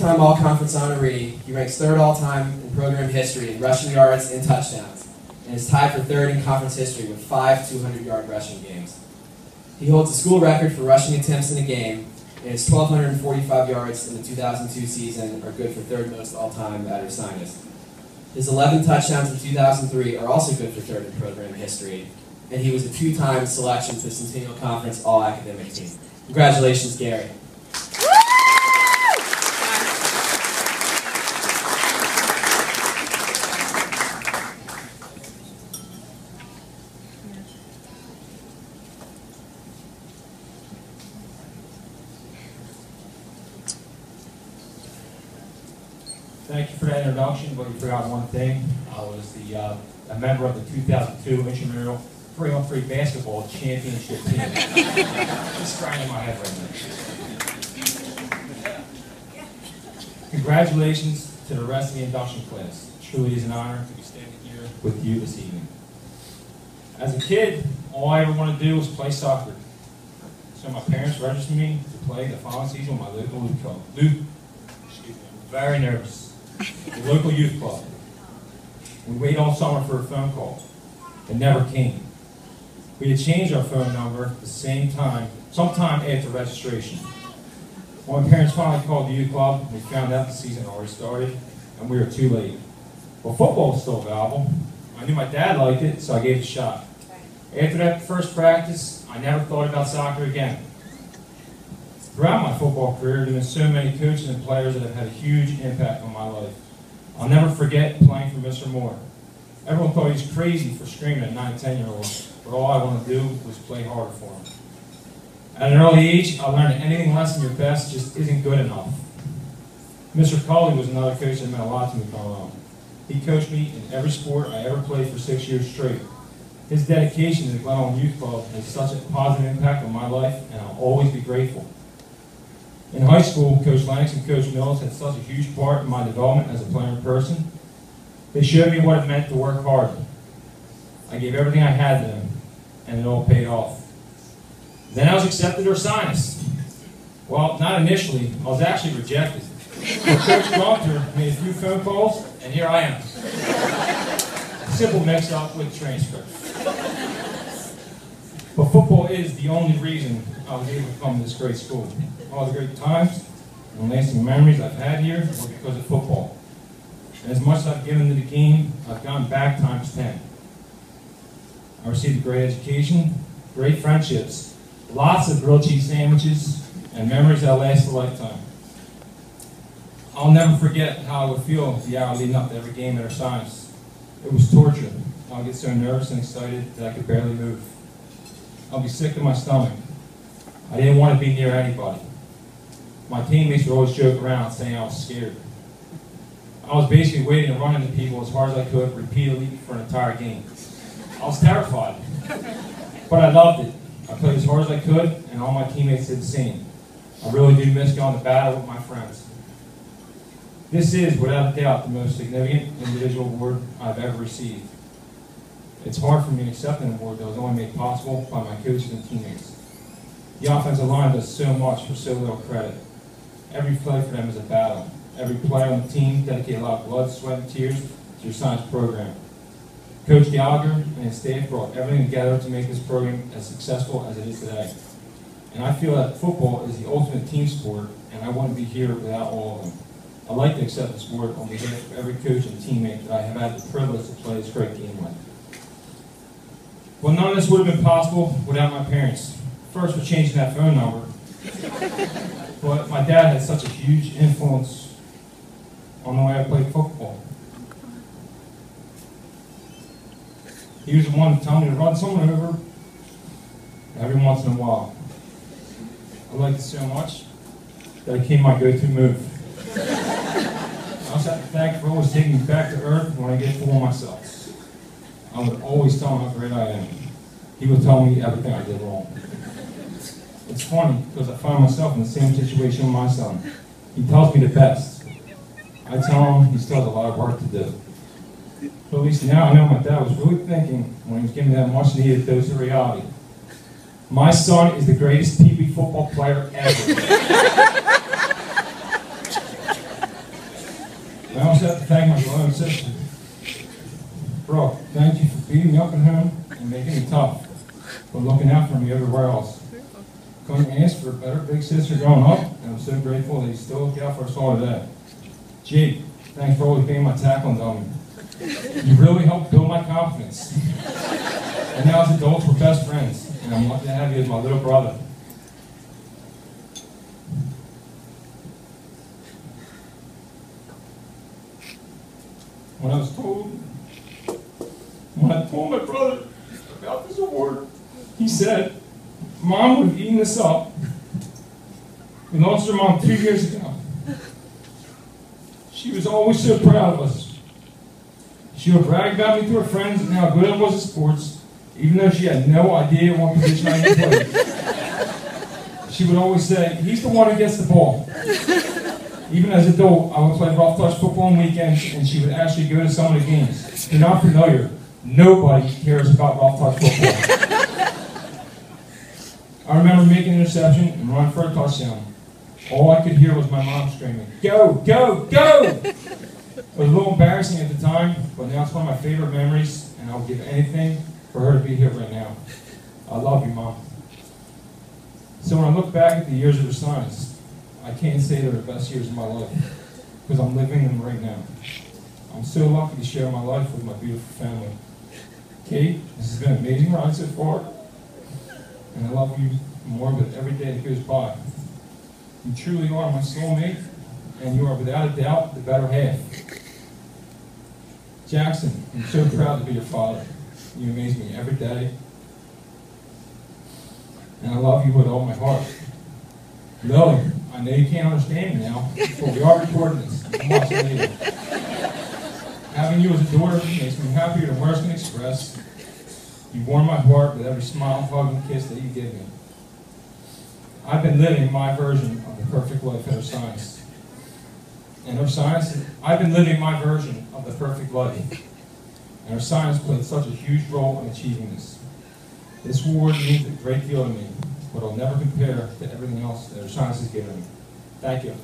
two-time all-conference honoree, he ranks third all-time in program history in rushing yards and touchdowns, and is tied for third in conference history with 5 200-yard rushing games. He holds the school record for rushing attempts in a game, and his 1,245 yards in the 2002 season are good for third most all-time at Ursinus. His 11 touchdowns in 2003 are also good for third in program history, and he was a two-time selection to the Centennial Conference All-Academic Team. Congratulations, Gary. Thank you for that introduction, but you forgot one thing. I was a member of the 2002 intramural 3-on-3 basketball championship team. Just crying in my head right now. Congratulations to the rest of the induction class. It truly is an honor to be standing here with you this evening. As a kid, all I ever wanted to do was play soccer. So my parents registered me to play the following season with my local youth club. I'm very nervous. The local youth club. We waited all summer for a phone call. It never came. We had changed our phone number at the same time, sometime after registration. When my parents finally called the youth club, we found out the season already started, and we were too late. Well, football was still available. I knew my dad liked it, so I gave it a shot. After that first practice, I never thought about soccer again. Throughout my football career, there have been so many coaches and players that have had a huge impact on my life. I'll never forget playing for Mr. Moore. Everyone thought he was crazy for screaming at 9 and 10-year-olds, but all I wanted to do was play harder for him. At an early age, I learned that anything less than your best just isn't good enough. Mr. Culley was another coach that meant a lot to me growing up. He coached me in every sport I ever played for 6 years straight. His dedication to the Glen Youth Club has such a positive impact on my life, and I'll always be grateful. In high school, Coach Lennox and Coach Mills had such a huge part in my development as a player and person. They showed me what it meant to work hard. I gave everything I had to them, and it all paid off. Then I was accepted to Ursinus. Well, not initially. I was actually rejected. So Coach Gunter made a few phone calls, and here I am. Simple mix-up with transcript. But football is the only reason I was able to come to this great school. All the great times and lasting memories I've had here were because of football. And as much as I've given to the game, I've gone back times 10. I received a great education, great friendships, lots of grilled cheese sandwiches, and memories that last a lifetime. I'll never forget how I would feel the hour leading up to every game at Ursinus. It was torture. I would get so nervous and excited that I could barely move. I'll be sick to my stomach. I didn't want to be near anybody. My teammates would always joke around saying I was scared. I was basically waiting to run into people as hard as I could repeatedly for an entire game. I was terrified, but I loved it. I played as hard as I could, and all my teammates did the same. I really do miss going to battle with my friends. This is, without a doubt, the most significant individual award I've ever received. It's hard for me to accept an award that was only made possible by my coaches and teammates. The offensive line does so much for so little credit. Every play for them is a battle. Every player on the team dedicated a lot of blood, sweat, and tears to your science program. Coach Gallagher and his staff brought everything together to make this program as successful as it is today. And I feel that football is the ultimate team sport, and I wouldn't be here without all of them. I'd like to accept this award on behalf of every coach and teammate that I have had the privilege to play this great game with. Well, none of this would have been possible without my parents. First, for changing that phone number. But my dad had such a huge influence on the way I played football. He was the one to tell me to run someone over every once in a while. I liked it so much that it became my go-to move. I also have to thank for always taking me back to earth when I get full of myself. I would always tell him how great I am. He would tell me everything I did wrong. It's funny because I find myself in the same situation with my son. He tells me the best. I tell him he still has a lot of work to do. But at least now I know my dad was really thinking when he was giving me that much needed dose of reality. My son is the greatest PB football player ever. also have to thank my brother and sister. Bro, thank you for beating me up at home and making me tough, but looking out for me everywhere else. Couldn't ask for a better big sister growing up, and I'm so grateful that you still look out for us all today. Jake, thanks for always being my tackling dummy. You really helped build my confidence. And now as adults, we're best friends, and I'm lucky to have you as my little brother. When I told my brother about this award, he said, Mom would have eaten this up. We lost her mom 2 years ago. She was always so proud of us. She would brag about me to her friends and how good I was at sports, even though she had no idea what position I could play. She would always say, he's the one who gets the ball. Even as an adult, I would play rough touch football on weekends, and she would actually go to some of the games. If you're not familiar, nobody cares about rough touch football. I remember making an interception and running for a touchdown. All I could hear was my mom screaming, go, go, go! It was a little embarrassing at the time, but now it's one of my favorite memories, and I would give anything for her to be here right now. I love you, Mom. So when I look back at the years of Ursinus, I can't say they're the best years of my life, because I'm living them right now. I'm so lucky to share my life with my beautiful family. Kate, this has been an amazing ride so far, and I love you more with every day that goes by. You truly are my soulmate, and you are without a doubt the better half. Jackson, I'm so proud to be your father. You amaze me every day, and I love you with all my heart. Lily, I know you can't understand me now, but we are recording this. I'm watching later. Having you as a daughter makes me happier than words can express. You warm my heart with every smile, hug, and kiss that you give me. I've been living my version of the perfect life at Ursinus. And I've been living my version of the perfect life. And Ursinus played such a huge role in achieving this. This award means a great deal to me, but it'll never compare to everything else that Ursinus has given me. Thank you.